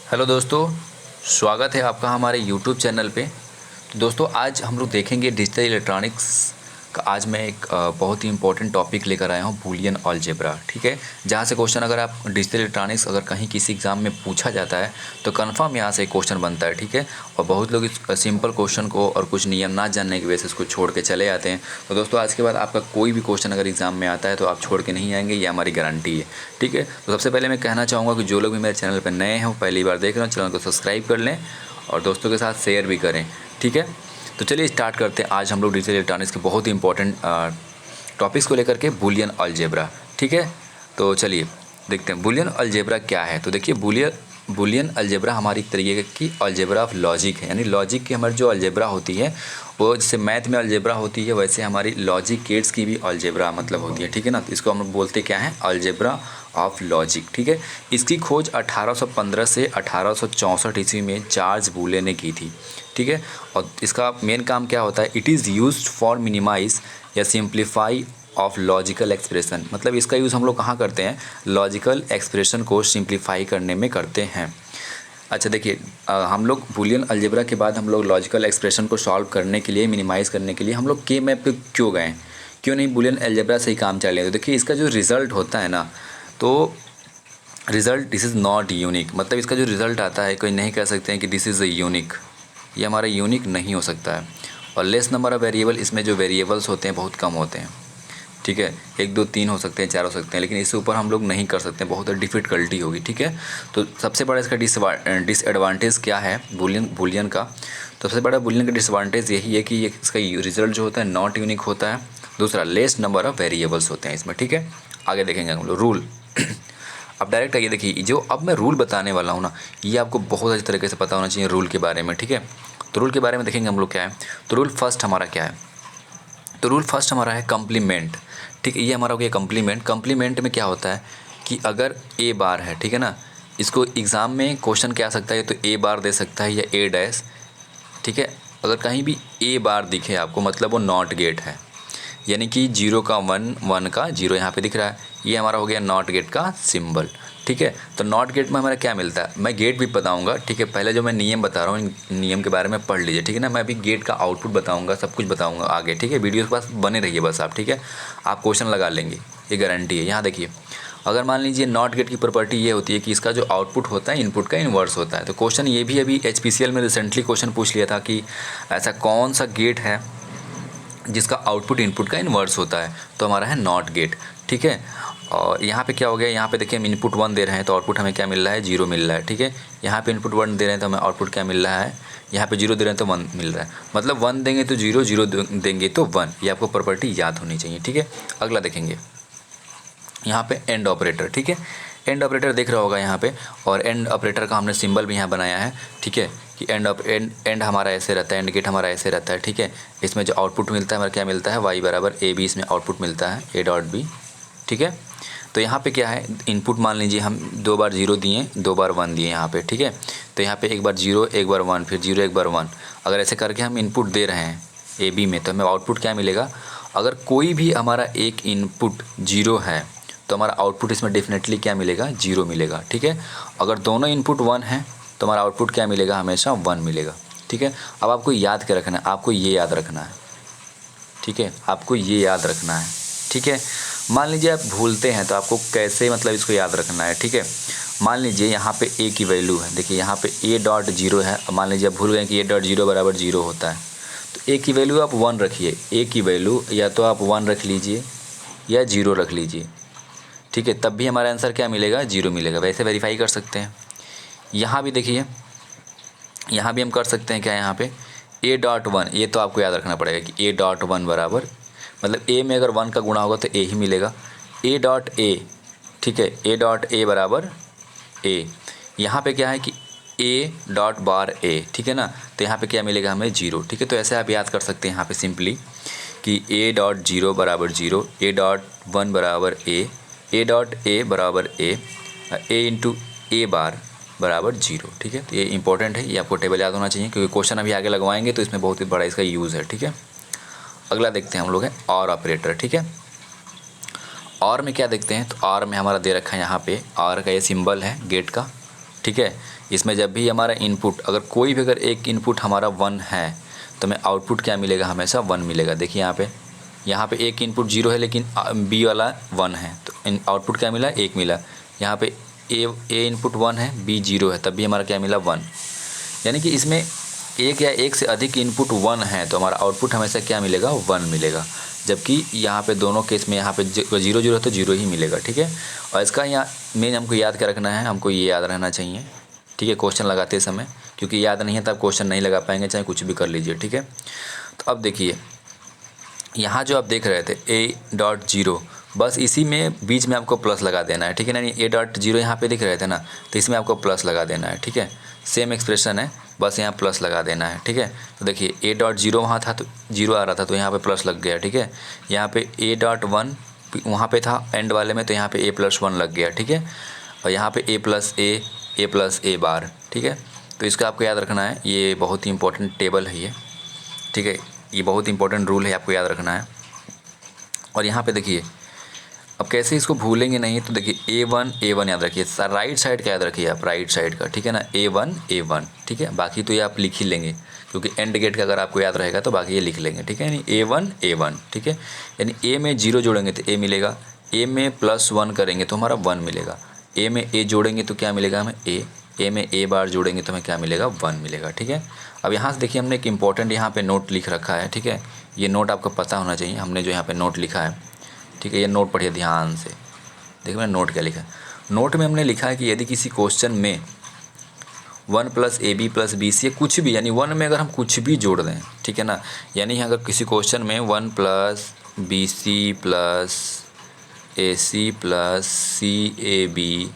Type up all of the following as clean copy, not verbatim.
Hello दोस्तों, स्वागत है आपका हमारे यूट्यूब चैनल पे। तो दोस्तों आज हम लोग देखेंगे डिजिटल इलेक्ट्रॉनिक्स का। आज मैं एक बहुत ही इंपॉर्टेंट टॉपिक लेकर आया हूँ, बूलियन अलजेब्रा। ठीक है, जहाँ से क्वेश्चन अगर आप डिजिटल इलेक्ट्रॉनिक्स अगर कहीं किसी एग्ज़ाम में पूछा जाता है तो कंफर्म यहाँ से क्वेश्चन बनता है। ठीक है, और बहुत लोग इस सिंपल क्वेश्चन को और कुछ नियम ना जानने की वजह से इसको छोड़ के चले जाते हैं। तो दोस्तों आज के बाद आपका कोई भी क्वेश्चन अगर एग्ज़ाम में आता है तो आप छोड़ के नहीं आएंगे, ये हमारी गारंटी है। ठीक है, तो सबसे पहले मैं कहना चाहूँगा कि जो लोग भी मेरे चैनल पर नए हैं वो पहली बार देख रहे हैं, चैनल को सब्सक्राइब कर लें और दोस्तों के साथ शेयर भी करें। ठीक है, तो चलिए स्टार्ट करते हैं। आज हम लोग डिजिटल इलेक्ट्रॉनिक्स के बहुत ही इंपॉर्टेंट टॉपिक्स को लेकर के, बूलियन अलजेब्रा। ठीक है, तो चलिए देखते हैं बूलियन अलजेब्रा क्या है। तो देखिए बूलियन अलजेब्रा हमारी एक तरीके की अलजेब्रा ऑफ लॉजिक है, यानी लॉजिक की हमारी जो अलजेब्रा होती है वो जैसे मैथ में अलजेब्रा होती है वैसे हमारी लॉजिक गेट्स की भी अलजेब्रा मतलब होती है। ठीक है ना, तो इसको हम लोग बोलते क्या है, अलजेब्रा ऑफ लॉजिक। ठीक है, इसकी खोज 1815 से 1864 ईस्वी में चार्ल्स बूले ने की थी। ठीक है, और इसका मेन काम क्या होता है, it is used for minimise या सिंप्लीफाई ऑफ लॉजिकल एक्सप्रेशन। मतलब इसका यूज़ हम लोग कहाँ करते हैं, लॉजिकल एक्सप्रेशन को सिंप्लीफाई करने में करते हैं। अच्छा देखिए, हम लोग बूलियन अलजेब्रा के बाद हम लोग लॉजिकल एक्सप्रेशन को सॉल्व करने के लिए, मिनिमाइज़ करने के लिए हम लोग के मैप पे क्यों गए, क्यों नहीं बूलियन अलजेब्रा से ही काम चल लिया। तो देखिए इसका जो रिज़ल्ट होता है ना, तो result this is not unique. मतलब इसका जो रिज़ल्ट आता है कोई नहीं कह सकते हैं कि दिस इज़ अ यूनिक, ये हमारा यूनिक नहीं हो सकता है। और लेस नंबर ऑफ़ वेरिएबल, इसमें जो वेरिएबल्स होते हैं बहुत कम होते हैं। ठीक है, 1 2 3 हो सकते हैं, 4 हो सकते हैं, लेकिन इससे ऊपर हम लोग नहीं कर सकते, बहुत डिफ़िकल्टी होगी। ठीक है, तो सबसे बड़ा इसका डिसएडवांटेज क्या है बूलियन का। तो सबसे बड़ा बूलियन का डिसएडवांटेज यही है कि ये इसका रिज़ल्ट जो होता है नॉट यूनिक होता है। दूसरा, लेस नंबर ऑफ़ वेरिएबल्स होते हैं इसमें। ठीक है, आगे देखेंगे हम लोग रूल। अब डायरेक्ट आइए देखिए, जो अब मैं रूल बताने वाला हूँ ना, ये आपको बहुत अच्छी तरीके से पता होना चाहिए रूल के बारे में। ठीक है, तो रूल के बारे में देखेंगे हम लोग क्या है। तो रूल फर्स्ट हमारा क्या है, तो रूल फर्स्ट हमारा है कम्प्लीमेंट। ठीक है, ये हमारा हो गया कम्प्लीमेंट। कम्प्लीमेंट में क्या होता है कि अगर ए बार है, ठीक है ना, इसको एग्ज़ाम में क्वेश्चन क्या आ सकता है, तो ए बार दे सकता है या ए डैश। ठीक है, अगर कहीं भी ए बार दिखे आपको मतलब वो नॉट गेट है, यानी कि 0 का 1, 1 का 0 यहाँ पे दिख रहा है, ये हमारा हो गया नॉट गेट का सिंबल। ठीक है, तो नॉट गेट में हमारा क्या मिलता है, मैं गेट भी बताऊंगा। ठीक है, पहले जो मैं नियम बता रहा हूँ इन नियम के बारे में पढ़ लीजिए। ठीक है ना, मैं अभी गेट का आउटपुट बताऊंगा, सब कुछ बताऊंगा आगे। ठीक है, वीडियो के पास बने रहिए बस आप। ठीक है, आप क्वेश्चन लगा लेंगे, ये गारंटी है। यहाँ देखिए, अगर मान लीजिए नॉट गेट की प्रॉपर्टी ये होती है कि इसका जो आउटपुट होता है इनपुट का इन्वर्स होता है। तो क्वेश्चन ये भी अभी HPCL में रिसेंटली क्वेश्चन पूछ लिया था कि ऐसा कौन सा गेट है जिसका आउटपुट इनपुट का इन्वर्स होता है, तो हमारा है नॉट गेट। ठीक है, और यहाँ पे क्या हो गया, यहाँ पे देखिए हम इनपुट 1 दे रहे हैं तो आउटपुट हमें क्या मिल रहा है, 0 मिल रहा है। ठीक है, यहाँ पे इनपुट 1 दे रहे हैं तो हमें आउटपुट क्या मिल रहा है, यहाँ पे 0 दे रहे हैं तो 1 मिल रहा है। मतलब 1 देंगे तो 0, 0 देंगे तो 1, ये आपको प्रॉपर्टी याद होनी चाहिए। ठीक है, अगला देखेंगे यहाँ पे एंड ऑपरेटर। ठीक है, एंड ऑपरेटर देख रहा होगा यहाँ पे, और एंड ऑपरेटर का हमने सिंबल भी यहाँ बनाया है। ठीक है, कि एंड हमारा ऐसे रहता है, एंड गेट हमारा ऐसे रहता है। ठीक है, इसमें जो आउटपुट मिलता है हमारा क्या मिलता है, y बराबर ए बी, इसमें आउटपुट मिलता है ए डॉट बी। ठीक है, तो यहाँ पे क्या है, इनपुट मान लीजिए हम 2 बार 0 दिए, 2 बार 1 दिए यहाँ पे। ठीक है, तो यहाँ पे एक बार 0, एक बार 1, फिर 0, एक बार 1। अगर ऐसे करके हम इनपुट दे रहे हैं ए बी में तो हमें आउटपुट क्या मिलेगा, अगर कोई भी हमारा एक इनपुट 0 है तो हमारा आउटपुट इसमें डेफिनेटली क्या मिलेगा, 0 मिलेगा। ठीक है, अगर दोनों इनपुट 1 है तो हमारा आउटपुट क्या मिलेगा, हमेशा 1 मिलेगा। ठीक है, अब आपको याद क्या रखना है, आपको ये याद रखना है। ठीक है, आपको ये याद रखना है। ठीक है, मान लीजिए आप भूलते हैं तो आपको कैसे मतलब इसको याद रखना है। ठीक है, मान लीजिए यहाँ पे ए की वैल्यू है, देखिए यहाँ पे ए डॉट 0 है। मान लीजिए आप भूल गए कि ए डॉट 0 बराबर 0 होता है, तो ए की वैल्यू आप 1 रखिए। ए की वैल्यू या तो आप 1 रख लीजिए या 0 रख लीजिए। ठीक है, तब भी हमारा आंसर क्या मिलेगा, 0 मिलेगा। वैसे वेरीफाई कर सकते हैं। यहाँ भी देखिए, यहाँ भी हम कर सकते हैं क्या, यहाँ पे ए डॉट 1, ये तो आपको याद रखना पड़ेगा कि ए डॉट 1 बराबर, मतलब ए में अगर 1 का गुणा होगा तो ए ही मिलेगा। ए डॉट ए, ठीक है, ए डॉट ए बराबर ए। यहाँ पे क्या है कि ए डॉट बार ए, ठीक है ना, तो यहाँ पे क्या मिलेगा हमें, 0। ठीक है, तो ऐसे आप याद कर सकते हैं यहाँ पे सिंपली कि ए डॉट 0 बराबर 0, ए डॉट 1 बराबर ए डॉट ए बराबर ए इंटू ए बार बराबर 0। ठीक है, तो ये इंपॉर्टेंट है, ये आपको टेबल याद होना चाहिए क्योंकि क्वेश्चन अभी आगे लगवाएंगे तो इसमें बहुत ही बड़ा इसका यूज़ है। ठीक है, अगला देखते हैं हम लोग है और ऑपरेटर। ठीक है, और में क्या देखते हैं, तो और में हमारा दे रखा है यहाँ पे और का ये सिंबल है गेट का। ठीक ठीक है। इसमें जब भी हमारा इनपुट, अगर कोई भी अगर एक इनपुट हमारा 1 है तो हमें आउटपुट क्या मिलेगा, हमेशा 1 मिलेगा। देखिए यहाँ पे एक इनपुट 0 है लेकिन बी वाला 1 है, तो आउटपुट क्या मिला, 1 मिला। यहाँ पे ए इनपुट 1 है, बी 0 है, तब भी हमारा क्या मिला, 1। यानी कि इसमें एक या एक से अधिक इनपुट 1 है तो हमारा आउटपुट हमेशा क्या मिलेगा, 1 मिलेगा। जबकि यहाँ पे दोनों केस में यहाँ पे 0 0 है तो 0 ही मिलेगा, ठीक है। और इसका यहाँ मेन हमको याद क्या रखना है, हमको ये याद रहना चाहिए, ठीक है, क्वेश्चन लगाते समय, क्योंकि याद नहीं है तब क्वेश्चन नहीं लगा पाएंगे, चाहे कुछ भी कर लीजिए, ठीक है। तो अब देखिए यहाँ जो आप देख रहे थे A.0, बस इसी में बीच में आपको प्लस लगा देना है, ठीक है ना। A.0 यहाँ पे दिख रहे थे ना, तो इसमें आपको प्लस लगा देना है, ठीक है। सेम एक्सप्रेशन है, बस यहाँ प्लस लगा देना है, ठीक है। तो देखिए A.0 वहाँ था तो 0 आ रहा था, तो यहाँ पे प्लस लग गया, ठीक है। यहाँ पे A.1 वहाँ पे था एंड वाले में, तो यहाँ पे A+1 लग गया, ठीक है। और यहाँ पे A+A बार, ठीक है। तो इसका आपको याद रखना है, ये बहुत ही इंपॉर्टेंट टेबल है ये, ठीक है। ये बहुत इंपॉर्टेंट रूल है, आपको याद रखना है। और यहाँ पे देखिए अब कैसे इसको भूलेंगे नहीं, तो देखिए A1 याद रखिए, राइट साइड का याद रखिए आप, राइट साइड का, ठीक है ना, A1, ठीक है। बाकी तो ये आप लिख ही लेंगे, क्योंकि एंड गेट का अगर आपको याद रहेगा तो बाकी ये लिख लेंगे, ठीक है। यानी A1, ठीक है। यानी A में 0 जोड़ेंगे तो A मिलेगा, A में +1 करेंगे तो हमारा 1 मिलेगा, A में A जोड़ेंगे तो क्या मिलेगा हमें, A में A बार जोड़ेंगे तो हमें क्या मिलेगा, 1 मिलेगा, ठीक है। अब यहाँ से देखिए हमने एक इम्पॉर्टेंट यहाँ पे नोट लिख रखा है, ठीक है। ये नोट आपको पता होना चाहिए, हमने जो यहाँ पे नोट लिखा है, ठीक है। ये नोट पढ़िए ध्यान से, देखिए मैंने नोट क्या लिखा है। नोट में हमने लिखा है कि यदि किसी क्वेश्चन में 1 + AB + BC कुछ भी, यानी 1 में अगर हम कुछ भी जोड़ दें, ठीक है ना, यानी अगर किसी क्वेश्चन में 1 + BC + AC + CAB,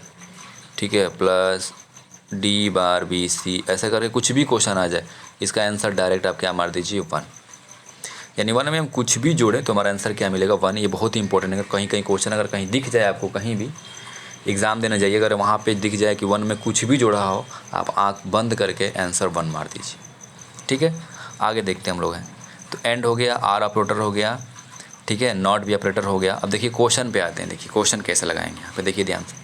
ठीक है, प्लस D बार BC, ऐसा करके कुछ भी क्वेश्चन आ जाए, इसका आंसर डायरेक्ट आप क्या मार दीजिए, 1। यानी 1 में हम कुछ भी जोड़ें तो हमारा आंसर क्या मिलेगा, 1। ये बहुत ही इंपॉर्टेंट है। अगर कहीं क्वेश्चन अगर कहीं दिख जाए आपको, कहीं भी एग्ज़ाम देने जाइए, अगर वहाँ पे दिख जाए कि 1 में कुछ भी जोड़ा हो, आप आँख बंद करके आंसर 1 मार दीजिए, ठीक है। आगे देखते हैं हम लोग हैं, तो एंड हो गया, आर ऑपरेटर हो गया, ठीक है, नॉट भी ऑपरेटर हो गया। अब देखिए क्वेश्चन पे आते हैं, देखिए क्वेश्चन कैसे लगाएंगे यहाँ पे, देखिए ध्यान से।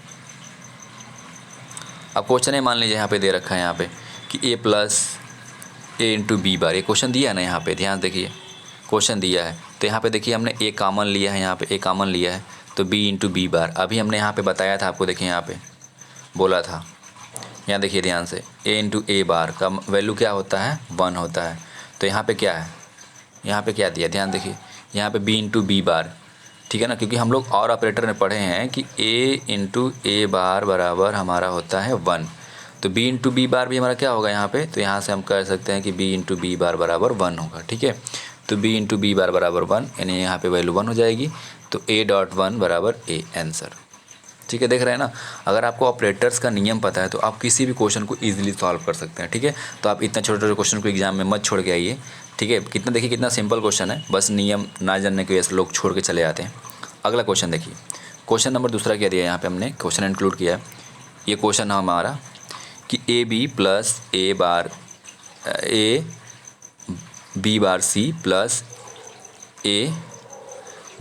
अब क्वेश्चन है, मान लीजिए यहाँ पे दे रखा है यहाँ पे कि A + A × B बार, ये क्वेश्चन दिया है ना, यहाँ पे ध्यान देखिए क्वेश्चन दिया है। तो यहाँ पे देखिए हमने A कॉमन लिया है, यहाँ पे A कॉमन लिया है, तो B × B बार। अभी हमने यहाँ पे बताया था आपको, देखिए यहाँ पे बोला था, यहाँ देखिए ध्यान से, A × A बार का वैल्यू क्या होता है, 1 होता है। तो यहाँ पे क्या है, यहाँ पे क्या दिया, ध्यान देखिए, यहाँ पे B × B बार, ठीक है ना, क्योंकि हम लोग और ऑपरेटर में पढ़े हैं कि A × A बार बराबर हमारा होता है 1। तो B × B बार भी हमारा क्या होगा यहाँ पे, तो यहाँ से हम कह सकते हैं कि B × B बार बराबर 1 होगा, ठीक है। तो B × B बार बराबर 1, यानी यहाँ पे वैल्यू 1 हो जाएगी, तो A.1 बराबर A आंसर, ठीक है। देख रहे हैं ना, अगर आपको ऑपरेटर्स का नियम पता है तो आप किसी भी क्वेश्चन को ईजिली सॉल्व कर सकते हैं, ठीक है। तो आप इतना छोटे छोटे क्वेश्चन को एग्जाम में मत छोड़ के आइए, ठीक है। कितना देखिए कितना सिंपल क्वेश्चन है, बस नियम ना जानने की वजह से लोग छोड़ के चले जाते हैं। अगला क्वेश्चन देखिए, क्वेश्चन नंबर दूसरा क्या दिया है, यहाँ पे हमने क्वेश्चन इंक्लूड किया है। ये क्वेश्चन है हमारा कि AB + A bar A B bar C + A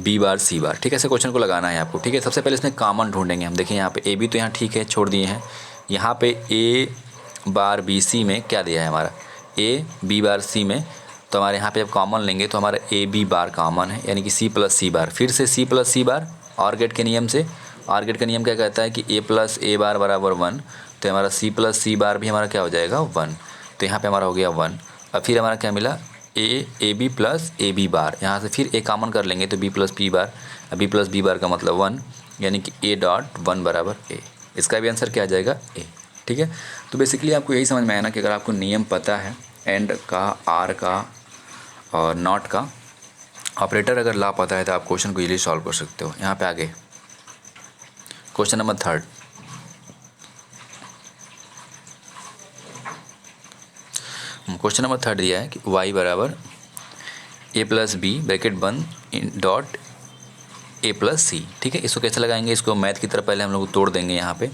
B bar C बार, ठीक है। ऐसे क्वेश्चन को लगाना है आपको, ठीक है। सबसे पहले इसमें कॉमन ढूंढेंगे हम, देखिए यहाँ पे AB तो यहाँ ठीक है, छोड़ दिए हैं। यहाँ पे A बार BC में क्या दिया है हमारा, A B बार C में, तो हमारे यहाँ पे जब कॉमन लेंगे तो हमारा AB बार कॉमन है, यानी कि C + C बार, फिर से C + C बार, और गेट के नियम से। और गेट का नियम क्या कहता है कि A + A बार बराबर 1, तो हमारा C + C बार भी हमारा क्या हो जाएगा, 1। तो यहाँ पे हमारा हो गया 1। अब फिर हमारा क्या मिला, AB + AB बार, यहाँ से फिर A कॉमन कर लेंगे तो B + B बार, B + B बार का मतलब 1, यानी कि A.1 बराबर A। इसका भी आंसर क्या आ जाएगा, A, ठीक है। तो बेसिकली आपको यही समझ में आया ना कि अगर आपको नियम पता है एंड का, आर का और नॉट का, ऑपरेटर अगर ला पता है तो आप क्वेश्चन को इजीली सॉल्व कर सकते हो। यहाँ पे आगे क्वेश्चन नंबर 3, क्वेश्चन नंबर 3 दिया है कि y बराबर A + B ब्रैकेट बंद डॉट A + C, ठीक है। इसको कैसे लगाएंगे, इसको मैथ की तरह पहले हम लोग तोड़ देंगे, यहाँ पे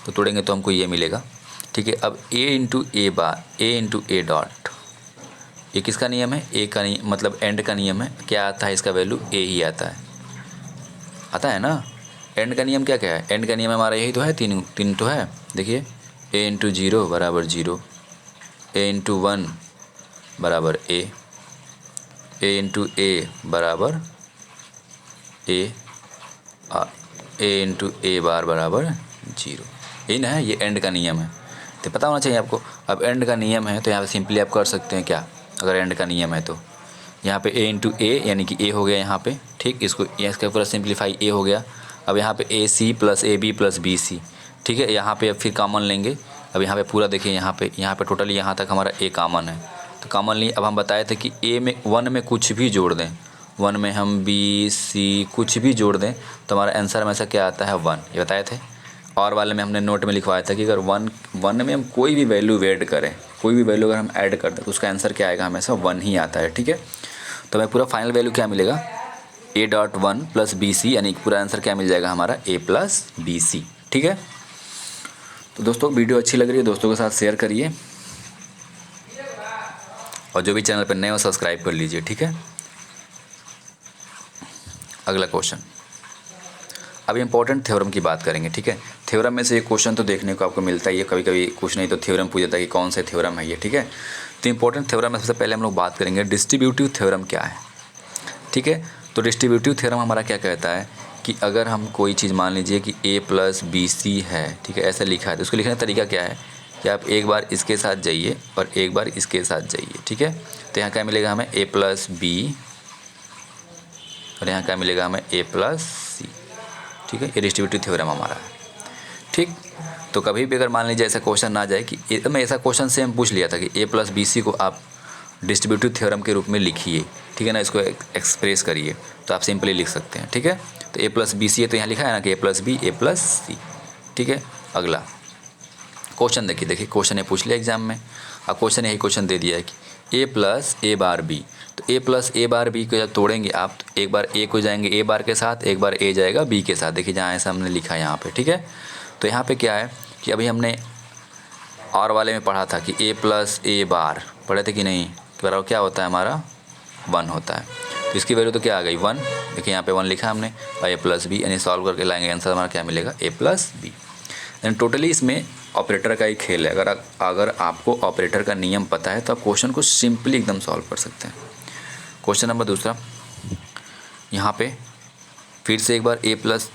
तो तोड़ेंगे तो हमको ये मिलेगा, ठीक है। अब A × A bar, A × A dot, ये किसका नियम है, A का नियम, मतलब एंड का नियम है। क्या आता है इसका वैल्यू, A ही आता है ना। एंड का नियम क्या क्या है, एंड का नियम हमारा यही तो है, तीन तो है, देखिए ए इंटू जीरो बराबर जीरो, ए इंटू वन बराबर ए इंटू ए बराबर ए इंटू ए बार बराबर जीरो। यही ना है, ये एंड का नियम है, तो पता होना चाहिए आपको। अब एंड का नियम है तो यहाँ पे सिंपली आप कर सकते हैं क्या, अगर एंड का नियम है तो यहाँ पे ए इंटू ए यानी कि ए हो गया यहाँ पे, ठीक, इसका पूरा सिंप्लीफाई ए हो गया। अब यहाँ पे A C plus A B plus B C, ठीक है। यहाँ पे अब फिर कॉमन लेंगे। अब यहाँ पे पूरा देखिए, यहाँ पे टोटली यहाँ तक हमारा ए कॉमन है, तो कॉमन लिए। अब हम बताए थे कि ए में वन में कुछ भी जोड़ दें, वन में हम बी सी कुछ भी जोड़ दें तो हमारा आंसर हमेशा क्या आता है, वन, ये बताए थे। और वाले में हमने नोट में लिखवाया था कि अगर वन में हम कोई भी वैल्यू ऐड करें, कोई भी वैल्यू अगर हम ऐड कर दें तो उसका आंसर क्या आएगा, हमेशा वन ही आता है, ठीक है। तो हमें पूरा फाइनल वैल्यू क्या मिलेगा, A dot one plus B C, यानी पूरा आंसर क्या मिल जाएगा हमारा, ए प्लस बी सी, ठीक है। तो दोस्तों वीडियो अच्छी लग रही है, दोस्तों के साथ शेयर करिए, और जो भी चैनल पर नए हो सब्सक्राइब कर लीजिए, ठीक है। अगला क्वेश्चन, अब इम्पोर्टेंट थ्योरम की बात करेंगे, ठीक है। थ्योरम में से एक क्वेश्चन तो देखने को आपको मिलता ही है, कभी कभी कुछ नहीं तो थ्योरम पूछ जाता है कि कौन से थ्योरम है ये, ठीक है। तो इम्पोर्टेंट थ्योरम में सबसे पहले हम लोग बात करेंगे डिस्ट्रीब्यूटिव थ्योरम क्या है, ठीक है। तो डिस्ट्रीब्यूटिव थ्योरम हमारा क्या कहता है कि अगर हम कोई चीज़ मान लीजिए कि a प्लस बी सी है, ठीक है, ऐसा लिखा है, तो उसको लिखने का तरीका क्या है कि आप एक बार इसके साथ जाइए और एक बार इसके साथ जाइए, ठीक है। तो यहाँ क्या मिलेगा हमें, a प्लस बी, और यहाँ क्या मिलेगा हमें, a प्लस सी, ठीक है। ये डिस्ट्रीब्यूटिव थ्योरम हमारा है, ठीक। तो कभी भी अगर मान लीजिए ऐसा क्वेश्चन ना जाए कि मैं ऐसा क्वेश्चन से हम पूछ लिया था कि a प्लस बी सी को आप डिस्ट्रीब्यूटिव थ्योरम के रूप में लिखिए, ठीक है ना, इसको एक्सप्रेस करिए, तो आप सिंपली लिख सकते हैं, ठीक है। तो ए प्लस बी सी है तो यहाँ लिखा है ना कि ए प्लस बी ए प्लस सी, ठीक है। अगला क्वेश्चन देखिए क्वेश्चन ये पूछ लिया एग्जाम में। अब क्वेश्चन यही क्वेश्चन दे दिया है कि ए प्लस ए बार बी, तो ए प्लस ए बार बी को जब तोड़ेंगे आप, तो एक बार ए को जाएंगे ए बार के साथ, एक बार ए जाएगा बी के साथ, देखिए जहाँ ऐसा हमने लिखा है यहाँ पे, ठीक है। तो यहाँ पे क्या है कि अभी हमने और वाले में पढ़ा था कि ए प्लस ए बार, पढ़े थे कि नहीं, बराबर क्या होता है हमारा, वन होता है। तो इसकी वैल्यू तो क्या आ गई, वन, देखिए यहाँ पे वन लिखा हमने, और ए प्लस बी, यानी सॉल्व करके लाएंगे आंसर हमारा क्या मिलेगा, ए प्लस बी। यानी टोटली इसमें ऑपरेटर का ही खेल है। अगर आपको ऑपरेटर का नियम पता है तो आप क्वेश्चन को सिंपली एकदम सॉल्व कर सकते हैं। क्वेश्चन नंबर दूसरा, यहाँ पे फिर से एक बार ए plus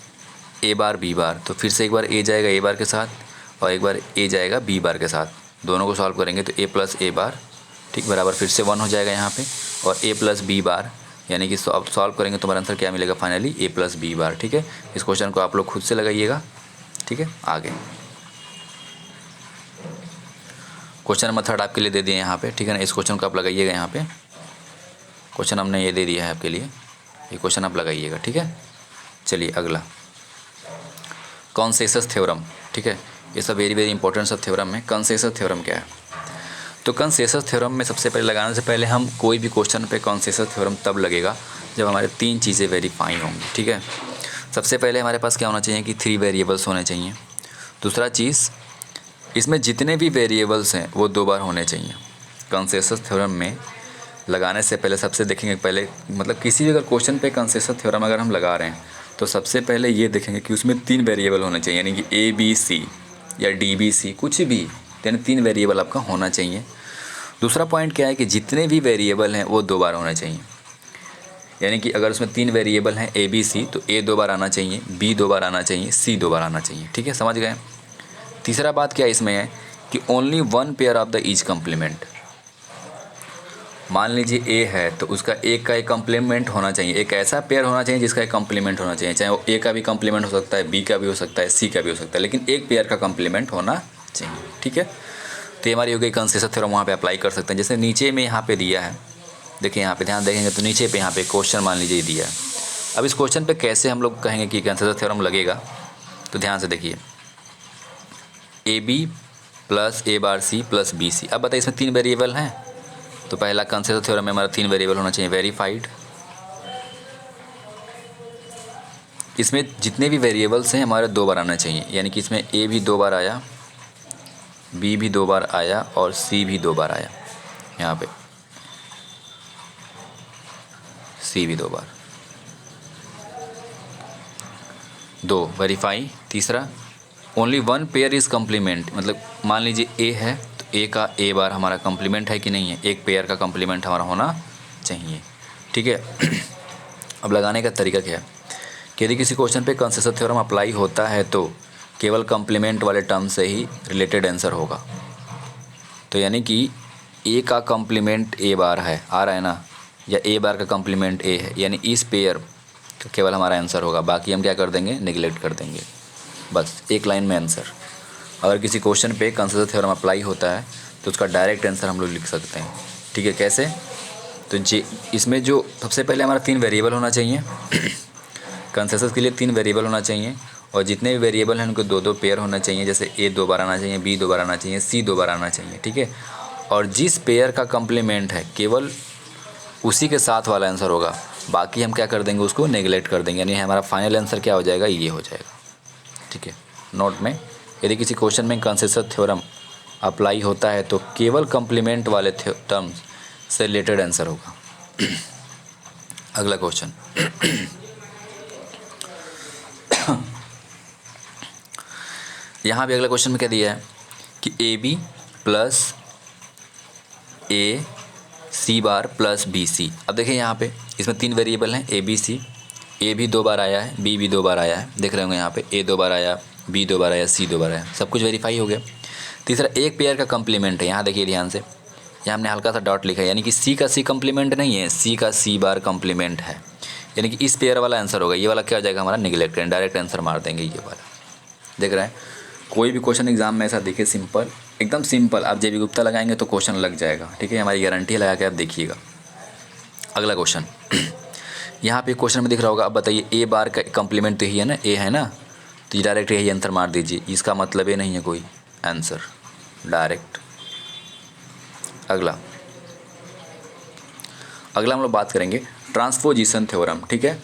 A bar B bar, तो फिर से एक बार ए जाएगा ए बार के साथ और एक बार ए जाएगा बी बार के साथ, दोनों को सॉल्व करेंगे तो ए प्लस ए बार, ठीक, बराबर फिर से वन हो जाएगा यहाँ पे, और ए प्लस बी बार, यानी कि सॉल्व करेंगे तो हमारा आंसर क्या मिलेगा फाइनली, ए प्लस बी बार, ठीक है। इस क्वेश्चन को आप लोग खुद से लगाइएगा, ठीक है। आगे क्वेश्चन नंबर थर्ड आपके लिए दे दिए यहाँ पे, ठीक है ना, इस क्वेश्चन को आप लगाइएगा यहाँ पे, क्वेश्चन हमने ये दे दिया है आपके लिए, ये क्वेश्चन आप लगाइएगा, ठीक है। चलिए अगला, कंसेंसस थ्योरम, ठीक है, ये सब वेरी वेरी इंपॉर्टेंट सब थ्योरम है। कंसेंसस थ्योरम क्या है, तो कंसेंसस थ्योरम में सबसे पहले लगाने से पहले हम कोई भी क्वेश्चन पे कंसेंसस थ्योरम तब लगेगा जब हमारे तीन चीज़ें वेरीफाई होंगी, ठीक है। सबसे पहले हमारे पास क्या होना चाहिए कि 3 वेरिएबल्स होने चाहिए। दूसरा चीज़, इसमें जितने भी वेरिएबल्स हैं वो 2 बार होने चाहिए। कंसेंसस थ्योरम में लगाने से पहले सबसे देखेंगे, पहले मतलब किसी भी अगर क्वेश्चन पे कंसेंसस थ्योरम अगर हम लगा रहे हैं तो सबसे पहले ये देखेंगे कि उसमें 3 वेरिएबल होने चाहिए, यानी कि ए बी सी या डी बी सी, कुछ भी, यानी 3 वेरिएबल आपका होना चाहिए। दूसरा पॉइंट क्या है कि जितने भी वेरिएबल हैं वो 2 बार होने चाहिए, यानी कि अगर उसमें 3 वेरिएबल हैं ए बी सी, तो ए 2 बार आना चाहिए, बी 2 बार आना चाहिए, सी 2 बार आना चाहिए, ठीक है, समझ गए। तीसरा बात क्या इसमें है कि only 1 pair of the each complement. मान लीजिए ए है तो उसका एक का एक कम्प्लीमेंट होना चाहिए, एक ऐसा पेयर होना चाहिए जिसका एक कम्प्लीमेंट होना चाहिए, चाहे वो ए का भी कम्प्लीमेंट हो सकता है, बी का भी हो सकता है, सी का भी हो सकता है, लेकिन एक पेयर का कम्प्लीमेंट होना चाहिए, ठीक है। तो हमारी हो गई कंसेंसस थ्योरम, वहाँ पे अप्लाई कर सकते हैं। जैसे नीचे में यहाँ पे दिया है, देखिए यहाँ पे ध्यान देखेंगे तो नीचे पे यहाँ पे क्वेश्चन मान लीजिए दिया है। अब इस क्वेश्चन पे कैसे हम लोग कहेंगे कि कंसेंसस थ्योरम लगेगा, तो ध्यान से देखिए, A B plus A bar C plus B C. अब बताइए इसमें 3 वेरिएबल हैं, तो पहला कंसेंसस थ्योरम में हमारा 3 वेरिएबल होना चाहिए, वेरीफाइड। इसमें जितने भी वेरिएबल्स हैं हमारे 2 बार आना चाहिए, यानी कि इसमें ए भी 2 बार आया, बी भी 2 बार आया और सी भी 2 बार आया, यहाँ पे सी भी 2 बार, 2 वेरीफाई। तीसरा, only one pair is complement, मतलब मान लीजिए ए है तो ए का ए बार हमारा कम्प्लीमेंट है कि नहीं है, एक पेयर का कम्प्लीमेंट हमारा होना चाहिए, ठीक है। अब लगाने का तरीका क्या है कि यदि किसी क्वेश्चन पे कंसेशन थ्योरम अप्लाई होता है तो केवल कम्प्लीमेंट वाले टर्म से ही रिलेटेड आंसर होगा। तो यानी कि ए का कम्प्लीमेंट ए बार है, आ रहा है ना, या ए बार का कम्प्लीमेंट ए है, यानी इस पेयर का केवल हमारा आंसर होगा, बाकी हम क्या कर देंगे, नेगलेक्ट कर देंगे। बस एक लाइन में आंसर। अगर किसी क्वेश्चन पे कंसेशन थ्योरम अप्लाई होता है तो उसका डायरेक्ट आंसर हम लोग लिख सकते हैं, ठीक है। कैसे? तो जी इसमें जो सबसे पहले हमारा 3 वेरिएबल होना चाहिए कंसेशन के लिए 3 वेरिएबल होना चाहिए, और जितने भी वेरिएबल हैं उनको 2-2 पेयर होना चाहिए, जैसे ए 2 बार आना चाहिए, बी 2 बार आना चाहिए, सी 2 बार आना चाहिए, ठीक है। और जिस पेयर का कम्प्लीमेंट है केवल उसी के साथ वाला आंसर होगा, बाकी हम क्या कर देंगे, उसको नेगलेक्ट कर देंगे, यानी हमारा फाइनल आंसर क्या हो जाएगा, ये हो जाएगा, ठीक है। नोट में यदि किसी क्वेश्चन में कंसेशन थ्योरम अप्लाई होता है तो केवल कम्प्लीमेंट वाले टर्म्स से रिलेटेड आंसर होगा। अगला क्वेश्चन यहाँ भी अगला क्वेश्चन में क्या दिया है कि A B plus A C bar plus B C. अब देखिए यहाँ पे इसमें 3 वेरिएबल हैं ए बी सी। ए भी 2 बार आया है, बी भी 2 बार आया है, देख रहे होंगे यहाँ पे ए 2 बार आया, बी 2 बार आया, सी 2 बार आया, सब कुछ वेरीफाई हो गया। तीसरा एक पेयर का कम्प्लीमेंट है, यहाँ देखिए ध्यान से, यहाँ हमने हल्का सा डॉट लिखा है, यानी कि सी का सी कम्प्लीमेंट नहीं है, सी का सी बार कम्प्लीमेंट है, यानी कि इस पेयर वाला आंसर होगा, ये वाला क्या हो जाएगा हमारा, निगलेक्ट, डायरेक्ट आंसर मार देंगे ये वाला। देख रहे हैं, कोई भी क्वेश्चन एग्जाम में ऐसा दिखे सिंपल, एकदम सिंपल, आप जे बी गुप्ता लगाएंगे तो क्वेश्चन लग जाएगा, ठीक है, हमारी गारंटी लगा के आप देखिएगा। अगला क्वेश्चन यहाँ पे क्वेश्चन में दिख रहा होगा, अब बताइए ए बार का कम्प्लीमेंट तो यही है ना, ए है ना, तो ये डायरेक्ट यही आंसर मार दीजिए, इसका मतलब ये नहीं है कोई आंसर, डायरेक्ट। अगला हम लोग बात करेंगे ट्रांसपोजिशन थ्योरम, ठीक है।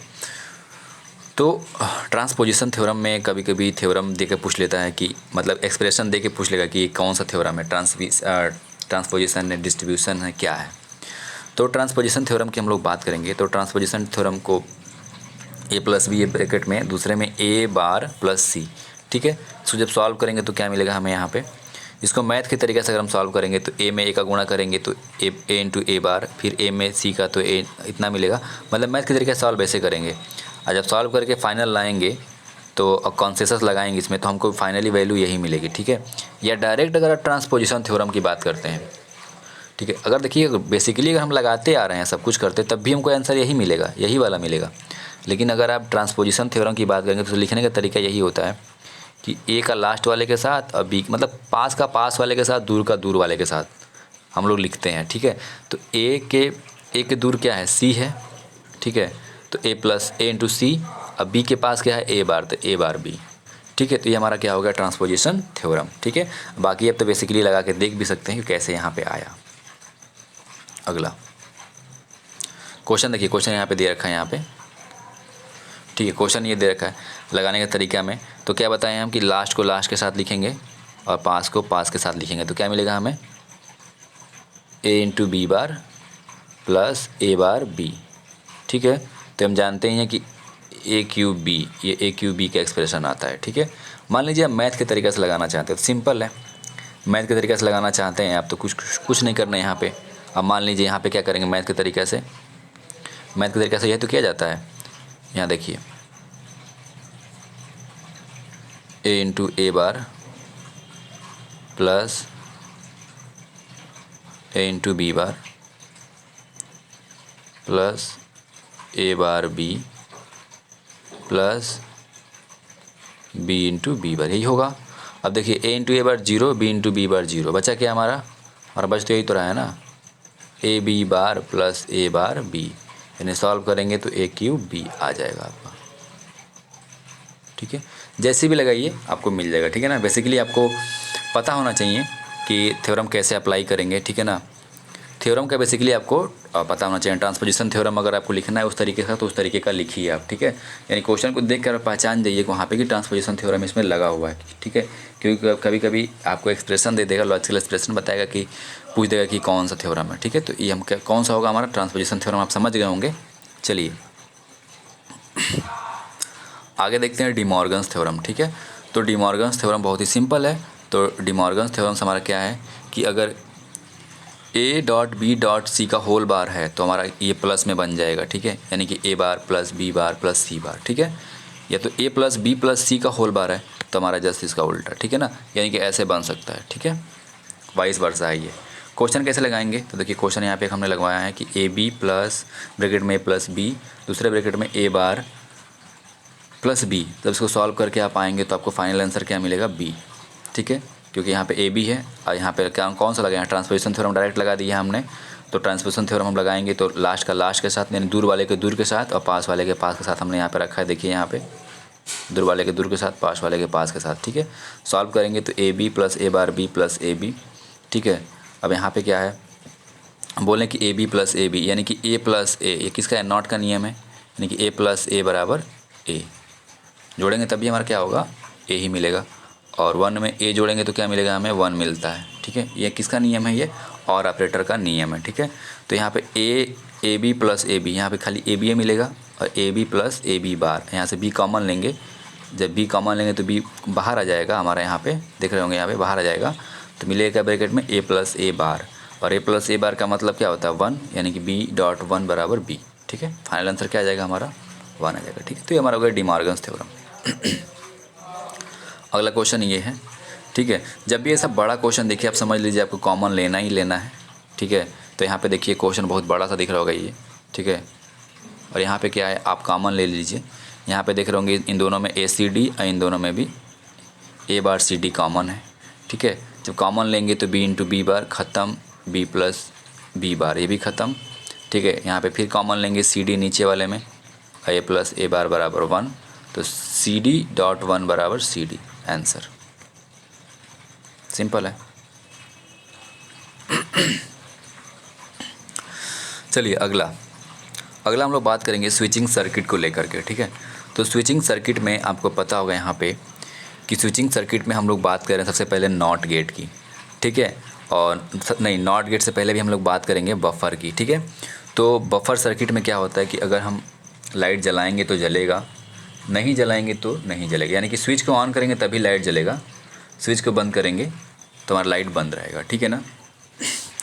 तो ट्रांसपोजिशन थ्योरम में कभी कभी थ्योरम दे के पूछ लेता है कि मतलब एक्सप्रेशन दे के पूछ लेगा कि कौन सा थ्योरम है, ट्रांसपोजिशन है, डिस्ट्रीब्यूशन है, क्या है। तो ट्रांसपोजिशन थ्योरम की हम लोग बात करेंगे, तो ट्रांसपोजिशन थ्योरम को ए प्लस बी, ए ब्रैकेट में दूसरे में ए बार प्लस सी, ठीक है। इसको जब सॉल्व करेंगे तो क्या मिलेगा हमें यहाँ पे, इसको मैथ के तरीके से अगर हम सॉल्व करेंगे तो ए में ए का गुणा करेंगे तो ए इंटू ए बार, फिर ए में सी का तो ए इतना मिलेगा, मतलब मैथ के तरीके से सॉल्व ऐसे करेंगे। और जब सॉल्व करके फाइनल लाएंगे तो कॉन्सेसस लगाएंगे इसमें, तो हमको फाइनली वैल्यू यही मिलेगी, ठीक है। या डायरेक्ट अगर ट्रांसपोजिशन थ्योरम की बात करते हैं, ठीक है, अगर देखिए बेसिकली अगर हम लगाते आ रहे हैं, सब कुछ करते, तब भी हमको आंसर यही मिलेगा, यही वाला मिलेगा। लेकिन अगर आप ट्रांसपोजिशन थ्योरम की बात करेंगे तो लिखने का तरीका यही होता है कि ए का लास्ट वाले के साथ और बी मतलब पास का पास वाले के साथ, दूर का दूर वाले के साथ हम लोग लिखते हैं, ठीक है। तो ए के दूर क्या है, सी है, ठीक है, तो ए प्लस ए इंटू सी, अब बी के पास क्या है, ए बार, तो ए बार बी, ठीक है। तो ये हमारा क्या हो गया, ट्रांसपोजिशन थ्योरम, ठीक है। बाकी अब तो बेसिकली लगा के देख भी सकते हैं कि कैसे यहाँ पे आया। अगला क्वेश्चन देखिए, क्वेश्चन यहाँ पे दे रखा है यहाँ पे, ठीक है, क्वेश्चन ये दे रखा है लगाने का तरीका में। तो क्या बताएं हम कि लास्ट को लास्ट के साथ लिखेंगे और पास को पास के साथ लिखेंगे, तो क्या मिलेगा हमें, ए into B bar plus A bar B, ठीक है। तो हम जानते हैं कि ए क्यूब बी, ये ए क्यूब बी का एक्सप्रेशन आता है, ठीक है। मान लीजिए आप मैथ के तरीके से लगाना चाहते हैं, तो सिंपल है, मैथ के तरीके से लगाना चाहते हैं आप तो कुछ नहीं करना है यहाँ पे। अब मान लीजिए यहाँ पे क्या करेंगे, मैथ के तरीके से यह तो किया जाता है, यहाँ देखिए A into A bar plus A into B bar plus A bar B plus B into B bar, यही होगा। अब देखिए A into A bar 0, B into B bar 0, बचा क्या हमारा, और बच तो यही तो रहा है ना, A B bar plus A bar B, यानी सॉल्व करेंगे तो ए क्यूब बी आ जाएगा आपका, ठीक है। जैसे भी लगाइए आपको मिल जाएगा, ठीक है ना। बेसिकली आपको पता होना चाहिए कि थ्योरम कैसे अप्लाई करेंगे, ठीक है ना। थ्योरम का बेसिकली आपको पता होना चाहिए। ट्रांसपोजिशन थ्योरम अगर आपको लिखना है उस तरीके से तो उस तरीके का लिखिए आप, ठीक है। यानी क्वेश्चन को देख कर पहचान जाइए वहाँ पे कि ट्रांसपोजिशन थ्योरम इसमें लगा हुआ है, ठीक है। क्योंकि कभी कभी आपको एक्सप्रेशन दे देगा, लॉजिकल एक्सप्रेशन बताएगा कि पूछ देगा कि कौन सा थ्योरम है, ठीक है। तो ये हम कौन सा होगा हमारा ट्रांसपोजिशन थ्योरम, आप समझ गए होंगे। चलिए आगे देखते हैं डी मॉर्गन्स थ्योरम, ठीक है। तो डी मॉर्गन्स थ्योरम बहुत ही सिंपल है। तो डी मॉर्गन्स थ्योरम से हमारा क्या है कि अगर A dot B dot C का होल बार है तो हमारा ये प्लस में बन जाएगा, ठीक है, यानी कि ए bar plus B bar plus सी बार, ठीक है। या तो ए प्लस बी प्लस सी का होल बार है तो हमारा जस्ट इसका उल्टा, ठीक है ना, यानी कि ऐसे बन सकता है, ठीक है, वाइस वर्सा है ये। क्वेश्चन कैसे लगाएंगे, तो देखिए क्वेश्चन यहाँ पे हमने लगवाया है कि ए बी प्लस ब्रैकेट में ए प्लस बी, दूसरे ब्रैकेट में ए बार प्लस बी। जब इसको सॉल्व करके आप आएंगे तो आपको फाइनल आंसर क्या मिलेगा, बी, ठीक है, क्योंकि यहाँ पे ए बी है और यहाँ पे क्या कौन सा लगाया है, ट्रांसपोजिशन थ्योरम डायरेक्ट लगा दिया हमने। तो ट्रांसपोजिशन थ्योरम हम लगाएंगे तो लास्ट का लास्ट के साथ, यानी दूर वाले के दूर के साथ और पास वाले के पास के साथ हमने यहाँ पे रखा है। देखिए यहाँ पे दूर वाले के दूर के साथ, पास वाले के पास के साथ, ठीक है। सॉल्व करेंगे तो A B plus A bar B plus A B, ठीक है। अब यहाँ पे क्या है, बोलें कि A B plus A B, यानी कि ए प्लस ए, ये किसका है, नॉट का नियम है, यानी कि ए प्लस ए बराबर ए। जोड़ेंगे तभी हमारा क्या होगा, ए ही मिलेगा। और 1 में ए जोड़ेंगे तो क्या मिलेगा, हमें 1 मिलता है, ठीक है। ये किसका नियम है, ये और ऑपरेटर का नियम है, ठीक है। तो यहाँ पे A B plus A B, यहाँ पे खाली ए बी मिलेगा और A B plus A B bar, यहाँ से बी कॉमन लेंगे। जब बी कॉमन लेंगे तो बी बाहर आ जाएगा हमारा, यहाँ पे देख रहे होंगे, यहाँ पे बाहर आ जाएगा तो मिलेगा ब्रैकेट में ए प्लस ए बार। और ए प्लस ए बार का मतलब क्या होता है, 1, यानी कि बी डॉट 1 बराबर बी, ठीक है। फाइनल आंसर क्या आ जाएगा हमारा, 1 आ जाएगा, ठीक है। तो ये हमारा हो गया डी मॉर्गन्स थ्योरम। अगला क्वेश्चन ये है, ठीक है। जब भी ये सब बड़ा क्वेश्चन देखिए आप समझ लीजिए आपको कॉमन लेना ही लेना है, ठीक है। तो यहाँ पे देखिए क्वेश्चन बहुत बड़ा सा दिख रहा होगा ये, ठीक है। और यहाँ पे क्या है, आप कॉमन ले लीजिए। यहाँ पे देख रहे होंगे इन दोनों में ए सी डी और इन दोनों में भी ए बार सी डी कॉमन है, ठीक है। जब कॉमन लेंगे तो बी इंटू बी बार ख़त्म, बी प्लस बी बार ये भी ख़त्म, ठीक है। यहाँ पे फिर कॉमन लेंगे सी डी नीचे वाले में, ए प्लस ए बार बराबर 1, तो सी डी डॉट 1 बराबर सी डी, आंसर सिंपल है। चलिए अगला हम लोग बात करेंगे स्विचिंग सर्किट को लेकर के, ठीक है। तो स्विचिंग सर्किट में आपको पता होगा यहाँ पे कि स्विचिंग सर्किट में हम लोग बात कर रहे हैं सबसे पहले नॉट गेट की, ठीक है। और नहीं, नॉट गेट से पहले भी हम लोग बात करेंगे बफर की, ठीक है। तो बफर सर्किट में क्या होता है कि अगर हम लाइट जलाएंगे तो जलेगा, नहीं जलाएंगे तो नहीं जलेगा, यानी कि स्विच को ऑन करेंगे तभी लाइट जलेगा, स्विच को बंद करेंगे तो हमारा लाइट बंद रहेगा, ठीक है ना।